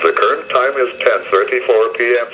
The current time is 10:34 p.m.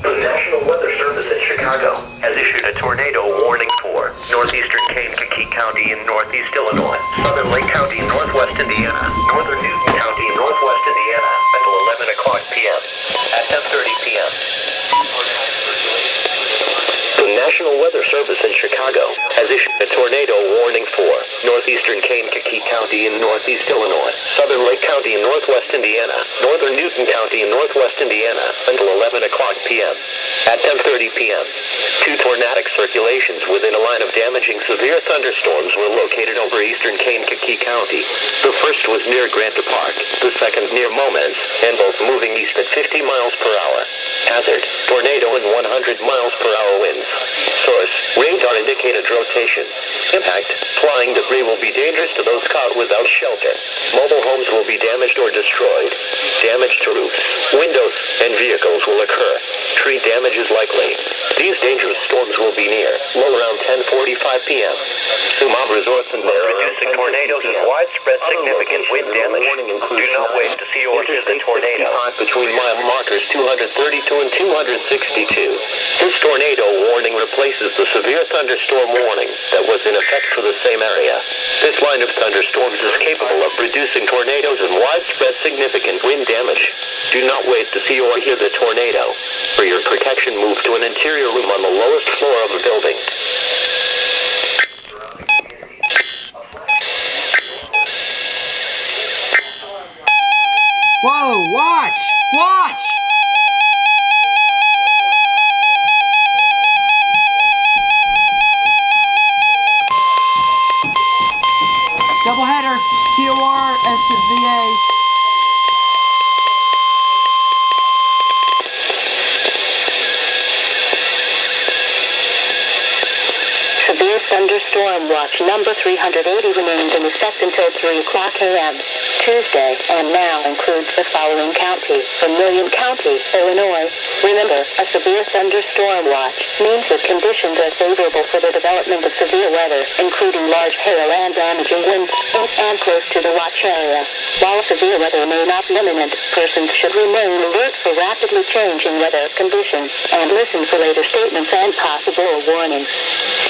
The National Weather Service in Chicago has issued a tornado warning for northeastern Kankakee County in northeast Illinois, southern Lake County, northwest Indiana, northern Newton County, northwest Indiana, until 11 o'clock p.m. At 10:30 p.m. The National Weather Service in Chicago has issued a tornado warning for northeastern Kankakee County in northeast Illinois, southern Lake County in northwest Indiana, northern Newton County in northwest Indiana, until 11 o'clock p.m. At 10:30 p.m., two tornadic circulations within a line of damaging severe thunderstorms were located over eastern Kankakee County. The first was near Granta Park, the second near Momence, and both moving east at 50 miles per hour. Hazard, tornado and 100 miles per hour winds. Source, radar indicated rotation. Impact, flying debris will be dangerous to those caught without shelter. Mobile homes will be damaged or destroyed. Damage to roofs, windows, and vehicles will occur. Tree damage is likely. These dangerous storms will be near, low around 10:45 p.m. Sumab resorts and producing tornadoes and widespread significant wind damage. Do not wait to see or hear the tornado. Between mile markers 232 and 262. This tornado warning replaces the severe thunderstorm warning that was in effect for the same area. This line of thunderstorms is capable of producing tornadoes and widespread significant wind damage. Do not wait to see or hear the tornado. For your protection, move to an interior room on the lowest floor of the building. Whoa, watch! Watch! Doubleheader, TOR, SVA. Severe thunderstorm watch number 380 remains in effect until 3 o'clock a.m. Tuesday, and now includes the following counties: Vermilion County, Illinois. Remember, a severe thunderstorm watch means that conditions are favorable for the development of severe weather, including large hail and damaging winds, and close to the watch area. While severe weather may not be imminent, persons should remain alert for rapidly changing weather conditions and listen for later statements and possible warnings.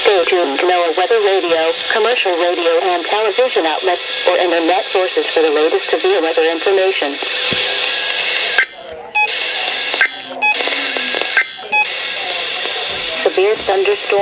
Stay tuned to NOAA Weather Radio, commercial radio and television outlets, or internet sources for the latest severe weather information. Severe thunderstorm.